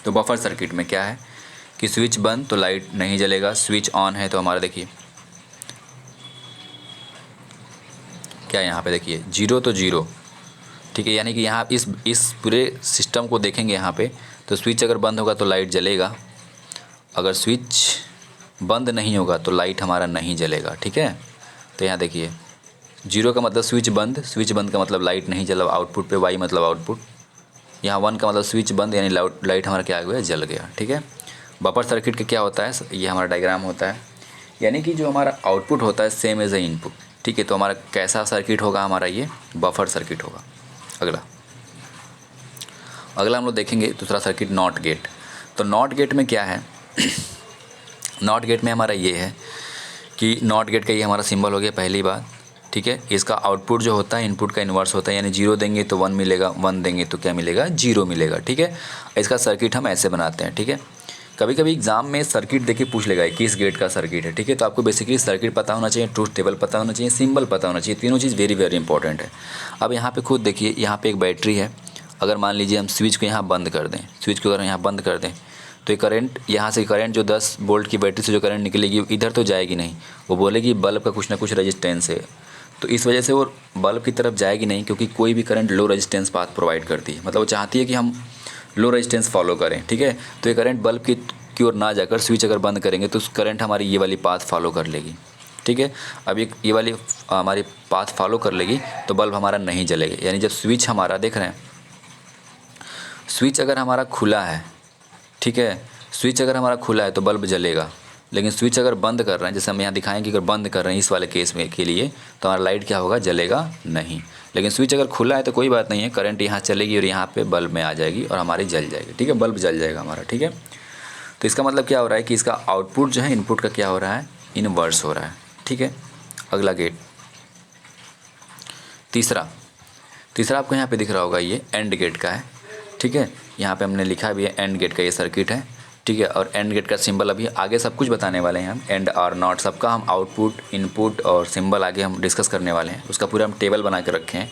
तो बफर सर्किट में क्या है कि स्विच बंद तो लाइट नहीं जलेगा, स्विच ऑन है तो हमारा देखिए क्या, यहाँ पे देखिए 0 तो 0, ठीक है। यानी कि यहाँ इस पूरे सिस्टम को देखेंगे यहाँ पे, तो स्विच अगर बंद होगा तो लाइट जलेगा, अगर स्विच बंद नहीं होगा तो लाइट हमारा नहीं जलेगा, ठीक है। तो यहाँ देखिए 0 का मतलब स्विच बंद, स्विच बंद का मतलब लाइट नहीं जला, आउटपुट पे वाई मतलब आउटपुट। यहाँ 1 का मतलब स्विच बंद, यानी लाइट हमारा क्या हो गया, जल गया, ठीक है। बफर सर्किट का क्या होता है, ये हमारा डायग्राम होता है, यानी कि जो हमारा आउटपुट होता है सेम एज ए इनपुट, ठीक है। तो हमारा कैसा सर्किट होगा, हमारा ये बफर सर्किट होगा। अगला हम लोग देखेंगे दूसरा सर्किट नॉट गेट। तो नॉट गेट में क्या है नॉट गेट में हमारा ये है कि नॉट गेट का ये हमारा सिंबल हो गया पहली बात, ठीक है। इसका आउटपुट जो होता है इनपुट का इन्वर्स होता है, यानी 0 देंगे तो 1 मिलेगा, 1 देंगे तो क्या मिलेगा, 0 मिलेगा, ठीक है। इसका सर्किट हम ऐसे बनाते हैं, ठीक है। कभी कभी एग्जाम में सर्किट देके पूछ लेगा किस गेट का सर्किट है, ठीक है। तो आपको बेसिकली सर्किट पता होना चाहिए, ट्रूथ टेबल पता होना चाहिए, सिंबल पता होना चाहिए, तीनों चीज़ वेरी वेरी इंपॉर्टेंट है। अब यहाँ पे खुद देखिए, यहाँ पे एक बैटरी है, अगर मान लीजिए हम स्विच को यहाँ बंद कर दें, स्विच को अगर यहाँ बंद कर दें तो ये करंट, यहाँ से करंट जो 10 वोल्ट की बैटरी से जो करंट निकलेगी इधर तो जाएगी नहीं, वो बोलेगी बल्ब का कुछ ना कुछ रेजिस्टेंस है, तो इस वजह से वो बल्ब की तरफ जाएगी नहीं, क्योंकि कोई भी current low resistance path provide करती है, मतलब वो चाहती है कि हम लो रेजिस्टेंस फॉलो करें, ठीक है। तो ये करंट बल्ब की ओर ना जाकर स्विच अगर बंद करेंगे तो करंट हमारी ये वाली पाथ फॉलो कर लेगी, ठीक है। अब ये वाली हमारी पाथ फॉलो कर लेगी तो बल्ब हमारा नहीं जलेगा, यानी जब स्विच हमारा देख रहे हैं, स्विच अगर हमारा खुला है, ठीक है, स्विच अगर हमारा खुला है तो बल्ब जलेगा, लेकिन स्विच अगर बंद कर रहे हैं, जैसे हम यहाँ दिखाएंगे कि अगर बंद कर रहे हैं इस वाले केस में के लिए, तो हमारा लाइट क्या होगा, जलेगा नहीं। लेकिन स्विच अगर खुला है तो कोई बात नहीं है, करंट यहाँ चलेगी और यहाँ पे बल्ब में आ जाएगी और हमारी जल जाएगी, ठीक है, बल्ब जल जाएगा हमारा, ठीक है। तो इसका मतलब क्या हो रहा है कि इसका आउटपुट जो है इनपुट का क्या हो रहा है, इनवर्स हो रहा है, ठीक है। अगला गेट तीसरा आपको यहाँ पे दिख रहा होगा, ये एंड गेट का है, ठीक है। यहाँ पे हमने लिखा भी है एंड गेट का ये सर्किट है, ठीक है। और एंड गेट का सिंबल अभी आगे सब कुछ बताने वाले हैं हम, एंड और नॉट सबका हम आउटपुट, इनपुट और सिंबल आगे हम डिस्कस करने वाले हैं, उसका पूरा हम टेबल बना के रखे हैं,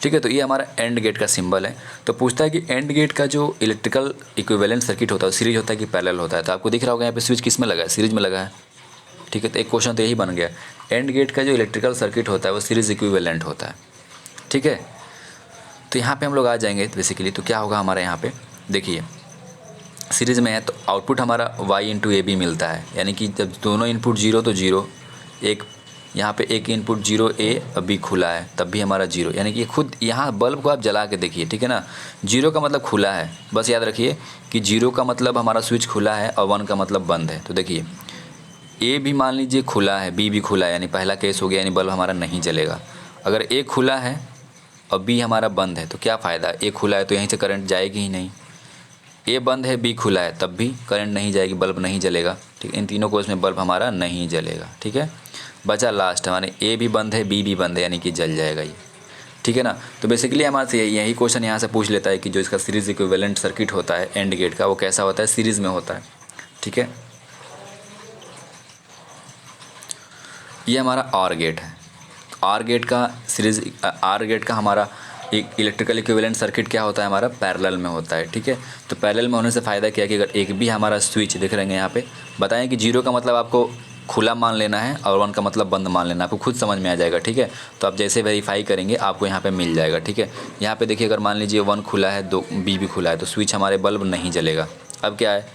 ठीक है। तो ये हमारा एंड गेट का सिंबल है। तो पूछता है कि एंड गेट का जो इलेक्ट्रिकल इक्विवेलेंट सर्किट होता है सीरीज होता है कि पैरेलल होता है। तो आपको दिख रहा होगा यहाँ पे स्विच किस में लगा है, सीरीज में लगा है, ठीक है। तो एक क्वेश्चन तो यही बन गया, एंड गेट का जो इलेक्ट्रिकल सर्किट होता है वो सीरीज इक्विवेलेंट होता है, ठीक है। तो यहाँ पे हम लोग आ जाएंगे बेसिकली। तो क्या होगा हमारे यहाँ पे, देखिए सीरीज़ में है तो आउटपुट हमारा y इंटू ए बी मिलता है, यानी कि जब दोनों इनपुट जीरो तो जीरो, एक यहाँ पे एक इनपुट जीरो ए बी खुला है तब भी हमारा जीरो, यानी कि खुद यहाँ बल्ब को आप जला के देखिए, ठीक है ना। जीरो का मतलब खुला है, बस याद रखिए कि जीरो का मतलब हमारा स्विच खुला है और 1 का मतलब बंद है। तो देखिए ए भी मान लीजिए खुला है, बी भी खुला है, यानी पहला केस हो गया, यानी बल्ब हमारा नहीं जलेगा। अगर ए खुला है और बी हमारा बंद है तो क्या फ़ायदा, ए खुला है तो यहीं से करंट जाएगी ही नहीं, ए बंद है बी खुला है तब भी करंट नहीं जाएगी, बल्ब नहीं जलेगा, ठीक। इन तीनों केस में बल्ब हमारा नहीं जलेगा, ठीक है। बचा लास्ट हमारे ए भी बंद है बी भी बंद है, यानी कि जल जाएगा ये, ठीक है ना। तो बेसिकली हमारे से यही क्वेश्चन यहाँ से पूछ लेता है कि जो इसका सीरीज़ इक्विवेलेंट सर्किट होता है एंड गेट का वो कैसा होता है, सीरीज़ में होता है, ठीक है। ये हमारा आर गेट है, आर गेट का सीरीज, आर गेट का हमारा एक इलेक्ट्रिकल इक्विवेलेंट सर्किट क्या होता है हमारा, पैरेलल में होता है, ठीक है। तो पैरेलल में होने से फ़ायदा क्या है कि अगर एक भी हमारा स्विच दिख रहे हैं यहाँ पे, बताएं कि जीरो का मतलब आपको खुला मान लेना है और 1 का मतलब बंद मान लेना है, आपको खुद समझ में आ जाएगा, ठीक है। तो आप जैसे वेरीफाई करेंगे आपको यहाँ पे मिल जाएगा, ठीक है। यहाँ पे देखिए अगर मान लीजिए 1 खुला है, 2 बी भी खुला है तो स्विच हमारे बल्ब नहीं जलेगा। अब क्या है,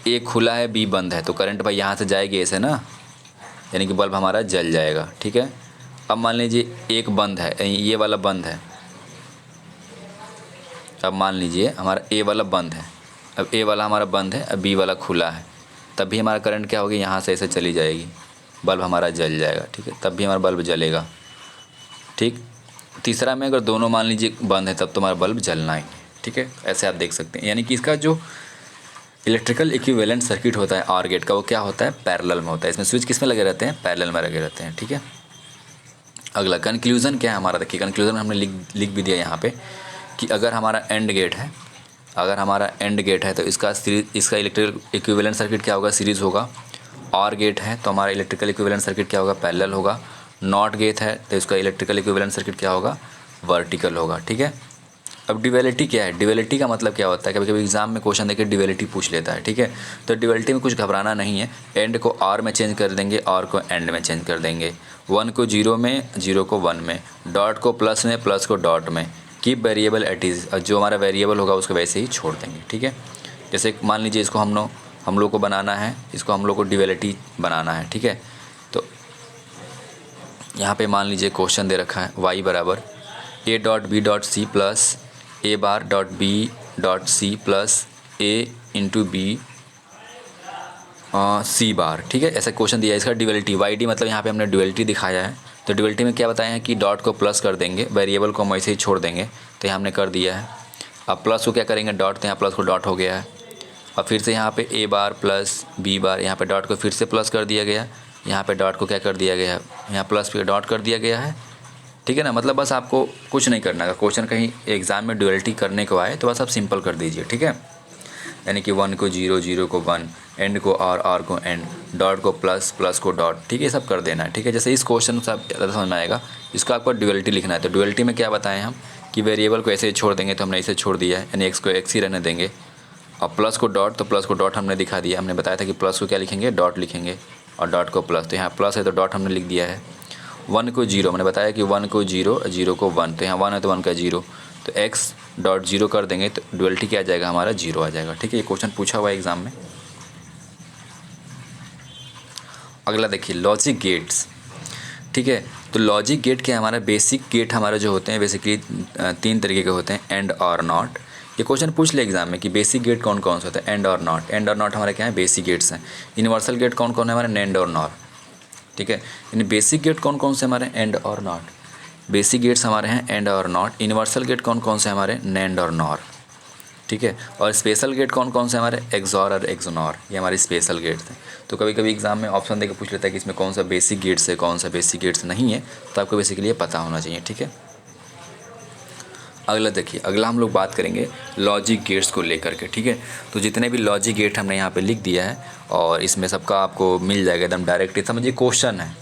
ए खुला है बी बंद है तो करंट भाई यहाँ से जाएगी ऐसे ना, यानी कि बल्ब हमारा जल जाएगा, ठीक है। अब मान लीजिए एक बंद है, ये वाला बंद है, अब मान लीजिए हमारा ए वाला बंद है, अब ए वाला हमारा बंद है, अब बी वाला खुला है, तब भी हमारा करंट क्या होगी, यहाँ से ऐसे चली जाएगी, बल्ब हमारा जल जाएगा, ठीक है। तब भी हमारा बल्ब जलेगा, ठीक। तीसरा में अगर दोनों मान लीजिए बंद है तब तो हमारा बल्ब जलना ही, ठीक है। ऐसे आप देख सकते हैं, यानी कि इसका जो इलेक्ट्रिकल इक्विवेलेंट सर्किट होता है आर गेट का वो क्या होता है, पैरेलल में होता है। इसमें स्विच किस में लगे रहते हैं, पैरेलल में लगे रहते हैं, ठीक है। अगला कंक्लूज़न क्या है हमारा, देखिए कंक्लूज़न में हमने लिख भी दिया यहाँ पे कि अगर हमारा एंड गेट है, अगर हमारा एंड गेट है तो इसका इसका इलेक्ट्रिकल इक्विवेलेंट सर्किट क्या होगा, सीरीज़ होगा। और गेट है तो हमारा इलेक्ट्रिकल इक्विवेलेंट सर्किट क्या होगा, पैरेलल होगा। नॉट गेट है तो इसका इलेक्ट्रिकल इक्विवेलेंट सर्किट क्या होगा, वर्टिकल होगा, ठीक है। अब ड्यूअलिटी क्या है, ड्यूअलिटी का मतलब क्या होता है, कभी कभी एग्जाम में क्वेश्चन देके ड्यूअलिटी पूछ लेता है, ठीक है। तो ड्यूअलिटी में कुछ घबराना नहीं है, एंड को आर में चेंज कर देंगे, आर को एंड में चेंज कर देंगे, 1 को 0 में, 0 को 1 में, डॉट को प्लस में, प्लस को डॉट में, कीप वेरिएबल एट इज, जो हमारा वेरिएबल होगा उसको वैसे ही छोड़ देंगे, ठीक है। जैसे मान लीजिए इसको हम लोग को बनाना है, इसको हम लोग को ड्यूअलिटी बनाना है, ठीक है। तो यहाँ पे मान लीजिए क्वेश्चन दे रखा है y बराबर a dot B dot C plus A bar dot B dot C plus A into B C bar, ठीक है। ऐसा क्वेश्चन दिया है, इसका ड्यूअलिटी वाई डी मतलब यहाँ पे हमने ड्यूअलिटी दिखाया है। तो ड्यूअलिटी में क्या बताया है कि डॉट को प्लस कर देंगे, वेरिएबल को हम ऐसे ही छोड़ देंगे, तो यहाँ हमने कर दिया है। अब प्लस को क्या करेंगे, डॉट, तो यहाँ प्लस को डॉट हो गया है। अब फिर से यहाँ पे ए बार प्लस बी बार, यहाँ पे डॉट को फिर से प्लस कर दिया गया, यहाँ पे डॉट को क्या कर दिया गया है, यहाँ प्लस पे डॉट कर दिया गया है, ठीक है ना। मतलब बस आपको कुछ नहीं करना है, क्वेश्चन कहीं एग्जाम में ड्यूअलिटी करने को आए तो बस आप सिंपल कर दीजिए, ठीक है। यानी कि 1 को 0, 0 को 1, एंड को आर, आर को एंड, डॉट को प्लस, प्लस को डॉट, ठीक है, सब कर देना है, ठीक है। जैसे इस क्वेश्चन से आप ज़्यादा समझ में आएगा, इसको आपको ड्यूअलिटी लिखना है। तो ड्यूअलिटी में क्या बताएं हम कि वेरिएबल को ऐसे ही छोड़ देंगे, तो हमने इसे छोड़ दिया है, यानी एक्स को एक्स ही रहने देंगे। और प्लस को डॉट, तो प्लस को डॉट हमने दिखा दिया, हमने बताया था कि प्लस को क्या लिखेंगे, डॉट लिखेंगे, और डॉट को प्लस, तो यहाँ प्लस है तो डॉट हमने लिख दिया है। 1 को 0, मैंने बताया कि 1 को 0, 0 को 1, तो यहाँ 1 है तो 1 का 0, तो x डॉट 0 कर देंगे तो ड्यूअलिटी क्या आ जाएगा, हमारा 0 आ जाएगा, ठीक है। ये क्वेश्चन पूछा हुआ है एग्जाम में। अगला देखिए लॉजिक गेट्स, ठीक है। तो लॉजिक गेट क्या है, हमारा बेसिक गेट हमारे जो होते हैं बेसिकली 3 तरीके के होते हैं, एंड और नॉट। ये क्वेश्चन पूछ ले एग्जाम में कि बेसिक गेट कौन कौन से होते हैं, एंड और नॉट। एंड और नॉट हमारे क्या है, बेसिक गेट्स हैं। यूनिवर्सल गेट कौन कौन है हमारे, नैंड और नॉर, ठीक है। यानी बेसिक गेट कौन कौन से हमारे, एंड और नॉट। बेसिक गेट्स हमारे हैं एंड और नॉट। यूनिवर्सल गेट कौन कौन से हमारे, नैंड और नॉर, ठीक है। और स्पेशल गेट कौन कौन से हमारे, एक्सॉर और एक्सोनॉर, ये हमारे स्पेशल गेट्स हैं। तो कभी कभी एग्जाम में ऑप्शन देकर पूछ लेता है कि इसमें कौन सा बेसिक गेट्स है, कौन सा बेसिक गेट्स नहीं है, तो आपको बेसिकली ये पता होना चाहिए, ठीक है। अगला देखिए, अगला हम लोग बात करेंगे लॉजिक गेट्स को लेकर के, ठीक है। तो जितने भी लॉजिक गेट हमने यहाँ पे लिख दिया है और इसमें सबका आपको मिल जाएगा एकदम डायरेक्ट। समझिए क्वेश्चन है,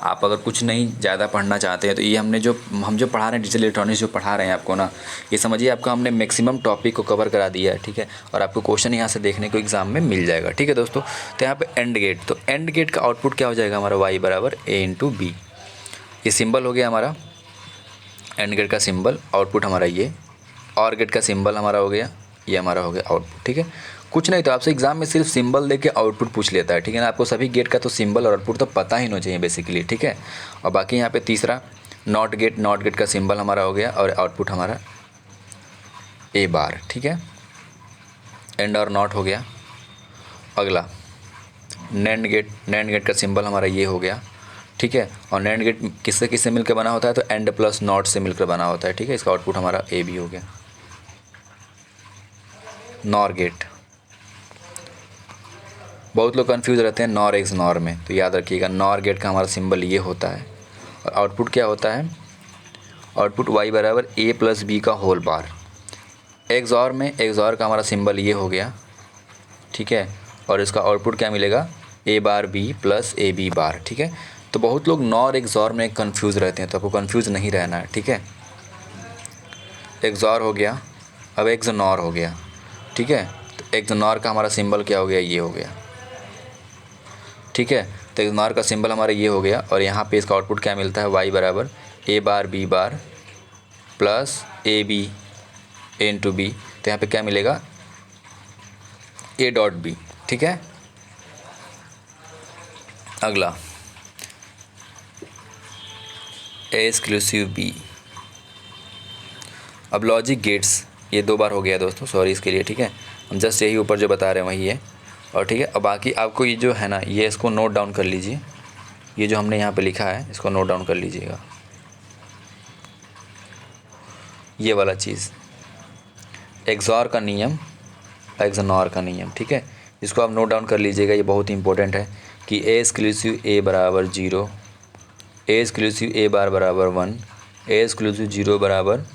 आप अगर कुछ नहीं ज़्यादा पढ़ना चाहते हैं तो ये हम जो पढ़ा रहे हैं डिजिटल इलेक्ट्रॉनिक्स जो पढ़ा रहे हैं आपको ना, ये समझिए आपका हमने मैक्सिमम टॉपिक को कवर करा दिया है, ठीक है। और आपको क्वेश्चन यहाँ से देखने को एग्जाम में मिल जाएगा, ठीक है दोस्तों। तो यहाँ पे एंड गेट, तो एंड गेट का आउटपुट क्या हो जाएगा हमारा, y बराबर a इंटू बी। ये सिंबल हो गया हमारा एंड गेट का सिंबल, आउटपुट हमारा ये। और गेट का सिंबल हमारा हो गया, ये हमारा हो गया आउटपुट, ठीक है। कुछ नहीं तो आपसे एग्जाम में सिर्फ सिंबल देके आउटपुट पूछ लेता है, ठीक है ना। आपको सभी गेट का तो सिंबल और आउटपुट तो पता ही होना चाहिए बेसिकली, ठीक है। और बाकी यहाँ पे तीसरा नॉट गेट का सिंबल हमारा हो गया और आउटपुट हमारा ए बार, ठीक है। एंड और नॉट हो गया। अगला नैंड गेट का सिंबल हमारा ये हो गया, ठीक है। और नैंड गेट किससे मिलकर बना होता है, तो एंड प्लस नॉट से मिलकर बना होता है, ठीक है। इसका आउटपुट हमारा ए भी हो गया। नॉर गेट, बहुत लोग कंफ्यूज रहते हैं नॉर एक्स नॉर में, तो याद रखिएगा नॉर गेट का हमारा सिंबल ये होता है और आउटपुट क्या होता है, आउटपुट y बराबर a प्लस बी का होल बार। एक्सॉर में एक्सॉर का हमारा सिंबल ये हो गया, ठीक है। और इसका आउटपुट क्या मिलेगा, a bar b plus A B bar, ठीक है। तो बहुत लोग नॉर एक्सॉर में कंफ्यूज रहते हैं, तो आपको कंफ्यूज नहीं रहना है, ठीक है। एक्सॉर हो गया, अब एक्स नॉर हो गया, ठीक है। तो एक्स नॉर का हमारा सिंबल क्या हो गया, ये हो गया, ठीक है। तो एक्स नॉर का सिंबल हमारा ये हो गया और यहाँ पे इसका आउटपुट क्या मिलता है, y बराबर a bar b bar plus A B into B. तो यहाँ पे क्या मिलेगा, a डॉट b, ठीक है। अगला a एक्सक्लूसिव b। अब लॉजिक गेट्स ये 2 बार हो गया दोस्तों, सॉरी इसके लिए, ठीक है। हम जस्ट यही ऊपर जो बता रहे हैं वही है और ठीक है। अब बाकी आपको ये जो है ना, ये इसको नोट डाउन कर लीजिए, ये जो हमने यहाँ पे लिखा है इसको नोट डाउन कर लीजिएगा, ये वाला चीज़ एक्सॉर का नियम, एक्सनॉर का नियम, ठीक है। इसको आप नोट डाउन कर लीजिएगा, ये बहुत इंपॉर्टेंट है कि ए एक्सक्लूसिव ए बराबर 0, ए एक्सक्लूसिव ए बार बराबर 1, ए एक्सक्लूसिव 0 बराबर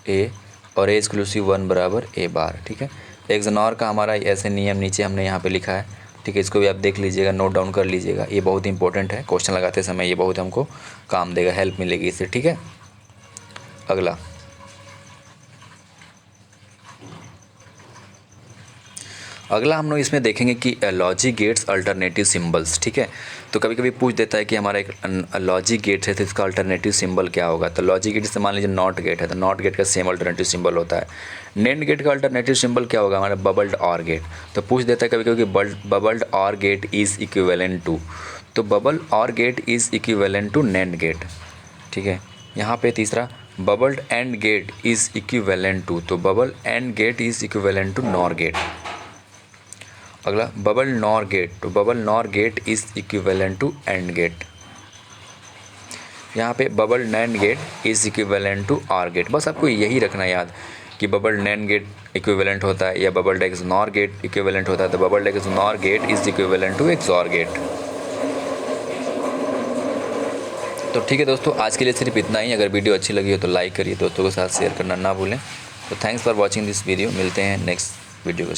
ए और ए एक्सक्लूसिव 1 बराबर ए बार, ठीक है। एक्सनॉर का हमारा ऐसे नियम नीचे हमने यहाँ पे लिखा है, ठीक है। इसको भी आप देख लीजिएगा, नोट डाउन कर लीजिएगा, ये बहुत इंपॉर्टेंट है, क्वेश्चन लगाते समय ये बहुत हमको काम देगा, हेल्प मिलेगी इससे, ठीक है। अगला हम लोग इसमें देखेंगे कि लॉजिक गेट्स अल्टरनेटिव सिंबल्स, ठीक है। तो कभी कभी पूछ देता है कि हमारा एक लॉजिक गेट है तो इसका अल्टरनेटिव सिंबल क्या होगा। तो लॉजिक गेट से मान लीजिए नॉट गेट है तो नॉट गेट का सेम अल्टरनेटिव सिंबल होता है। नैंड गेट का अल्टरनेटिव सिंबल क्या होगा, हमारा बबल्ड ऑर गेट। तो पूछ देता है कभी कभी कि bubbled OR gate is equivalent to, तो bubble OR gate is equivalent to NAND gate, ठीक है। यहाँ पे तीसरा bubbled AND gate is equivalent to, तो bubble AND gate is equivalent to NOR gate. अगला बबल नॉर गेट, तो bubble NOR gate is equivalent to AND gate. यहाँ पे bubble NAND gate is equivalent to OR gate. बस आपको यही रखना याद कि बबल नैंड गेट इक्विवेलेंट होता है या bubble X NOR gate equivalent होता है, तो bubble X NOR gate is equivalent to XOR gate. तो ठीक है दोस्तों, आज के लिए सिर्फ इतना ही। अगर वीडियो अच्छी लगी हो तो लाइक करिए, दोस्तों के साथ शेयर करना ना भूलें। तो thanks for watching this video, मिलते हैं नेक्स्ट वीडियो के